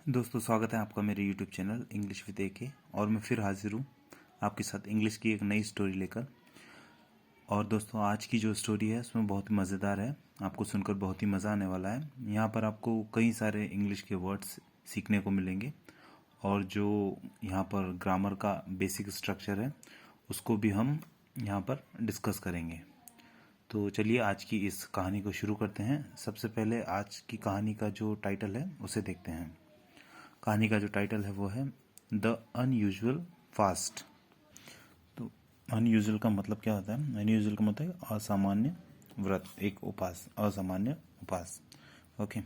दोस्तों स्वागत है आपका मेरे YouTube channel English with AK। और मैं फिर हाजिर हूँ आपके साथ इंग्लिश की एक नई स्टोरी लेकर। और दोस्तों आज की जो स्टोरी है उसमें बहुत ही मज़ेदार है, आपको सुनकर बहुत ही मज़ा आने वाला है। यहाँ पर आपको कई सारे इंग्लिश के वर्ड्स सीखने को मिलेंगे और जो यहाँ पर ग्रामर का बेसिक स्ट्रक्चर है उसको भी हम यहाँ पर डिस्कस करेंगे। तो चलिए आज की इस कहानी को शुरू करते हैं। सबसे पहले आज की कहानी का जो टाइटल है उसे देखते हैं। कहानी का जो टाइटल है वो है द अनयूजुअल फास्ट। तो अनयूजुअल का मतलब क्या होता है? अनयूजुअल का मतलब है असामान्य व्रत, एक उपास, असामान्य उपास। Okay.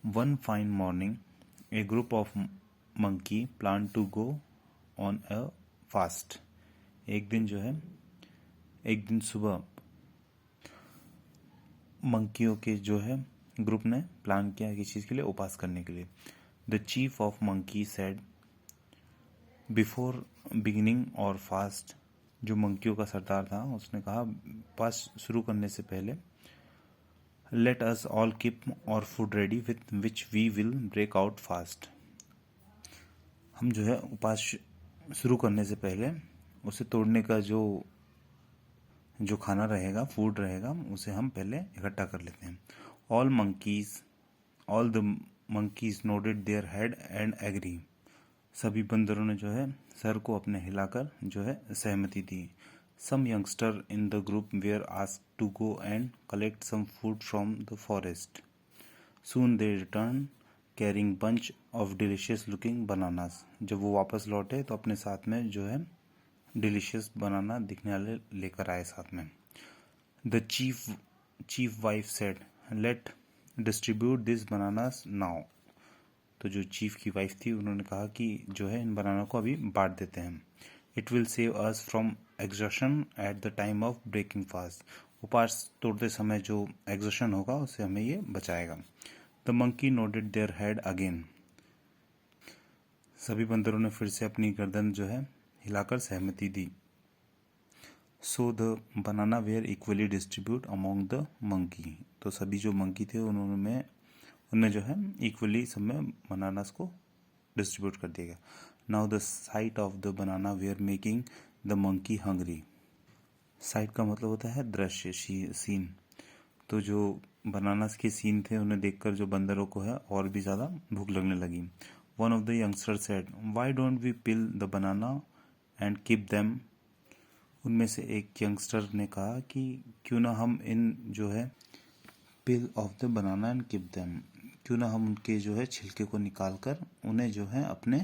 One fine morning a group of monkey plan to go on a fast. एक दिन सुबह मंकियों के जो है ग्रुप ने प्लान किया किसी चीज़ के लिए, उपास करने के लिए। The chief of monkey said before beginning और फास्ट। जो मंकियों का सरदार था उसने कहा उपास शुरू करने से पहले, let us all keep our food ready with which we will break out fast. हम जो है उपास शुरू करने से पहले उसे तोड़ने का जो खाना रहेगा, फूड रहेगा, उसे हम पहले इकट्ठा कर लेते हैं। All the monkeys nodded their head and agree. सभी बंदरों ने जो है सर को अपने हिलाकर जो है सहमति दी। Some youngster in the group were asked to go and collect some food from the forest. Soon they return carrying bunch of delicious looking bananas. जब वो वापस लौटे तो अपने साथ में जो है डिलीशियस बनाना दिखने वाले लेकर आए साथ में। The chief wife said let distribute this bananas now. तो जो चीफ की वाइफ थी उन्होंने कहा कि जो है इन बनाना को अभी बांट देते हैं। It will save us from exhaustion at the time of breaking fast. उपास तोड़ते समय जो एग्जॉशन होगा उससे हमें ये बचाएगा। The monkey nodded their head again. सभी बंदरों ने फिर से अपनी गर्दन जो है हिलाकर सहमति दी। So the banana were equally distribute among the monkey. तो सभी जो मंकी थे उनमें जो है इक्वली सब में बनानास को डिस्ट्रीब्यूट कर दिया गया। Now the sight of the banana were making the monkey hungry. Sight का मतलब होता है दृश्य, सीन। तो जो बनानास के सीन थे उन्हें देखकर जो बंदरों को है और भी ज़्यादा भूख लगने लगी। One of the youngster said why don't we peel the banana and keep them. उनमें से एक यंगस्टर ने कहा कि क्यों ना हम इन जो है peel of the banana and keep them, क्यों ना हम उनके जो है छिलके को निकाल कर उन्हें जो है अपने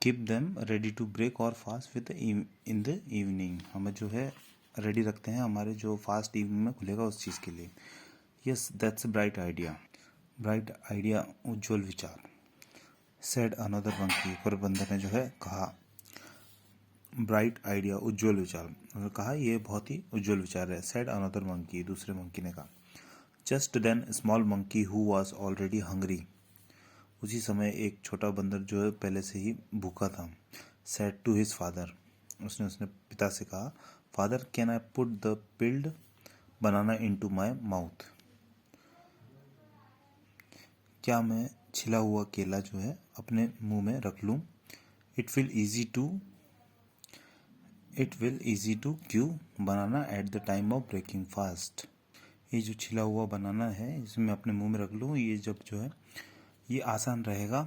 keep them ready to break our fast within the evening. हमें जो है रेडी रखते हैं हमारे जो फास्ट इवनिंग में खुलेगा उस चीज़ के लिए। Yes that's bright idea. Bright idea, उज्ज्वल विचार। Said another monkey. और बंदर ने जो है कहा ब्राइट आइडिया, उज्ज्वल विचार। उन्होंने कहा ये बहुत ही उज्ज्वल विचार है। सेड अनदर मंकी, दूसरे मंकी ने कहा। Just then small monkey who was already hungry. उसी समय एक छोटा बंदर जो है पहले से ही भूखा था। Said to his father. उसने उसने पिता से कहा father can I put the peeled banana into my mouth. क्या मैं छिला हुआ केला जो है अपने मुंह में रख लूं? It will easy to chew banana at the time of breaking fast. ये जो छिला हुआ बनाना है इसे मैं अपने मुंह में रख लूं, ये जब जो है ये आसान रहेगा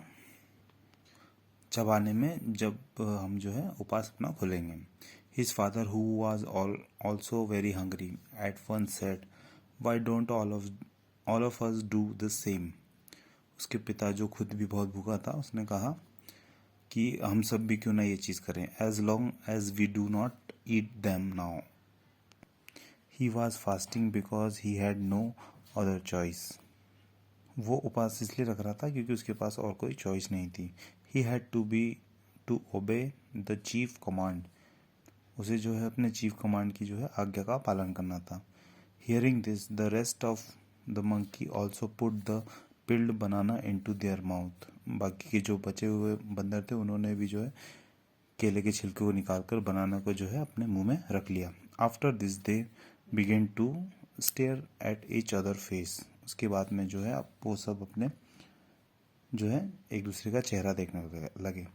चबाने में जब हम जो है उपास अपना खोलेंगे। His father who was also very hungry at one said why don't all of us do the same. उसके पिता जो खुद भी बहुत भूखा था उसने कहा कि हम सब भी क्यों ना ये चीज़ करें। As long as we do not eat them now. He was fasting because he had no other choice. वो उपास इसलिए रख रहा था क्योंकि उसके पास और कोई चॉइस नहीं थी। He had to obey the chief command. उसे जो है अपने चीफ कमांड की जो है आज्ञा का पालन करना था। Hearing this the rest of the monkey also put the peeled banana into their mouth. बाकी के जो बचे हुए बंदर थे उन्होंने भी जो है केले के छिलके को निकालकर बनाना को जो है अपने मुंह में रख लिया। After this they began to stare at each other face. उसके बाद में जो है वो सब अपने जो है एक दूसरे का चेहरा देखने लगे।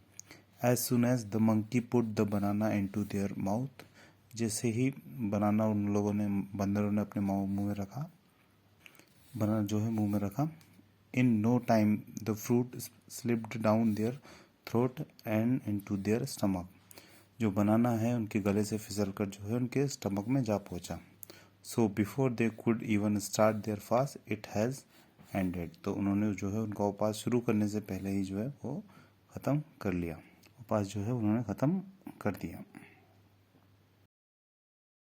As soon as the monkey put the banana into their mouth, जैसे ही बनाना उन लोगों ने, बंदरों ने अपने मुंह में रखा, बनाना जो है मुंह में रखा, in no time the fruit slipped down their throat and into their stomach, जो बनाना है उनके गले से फिसल कर जो है उनके स्टमक में जा पहुंचा। So before they could even start their fast it has ended, तो उन्होंने जो है उनका उपवास शुरू करने से पहले ही जो है वो ख़त्म कर लिया, उपवास जो है उन्होंने ख़त्म कर दिया।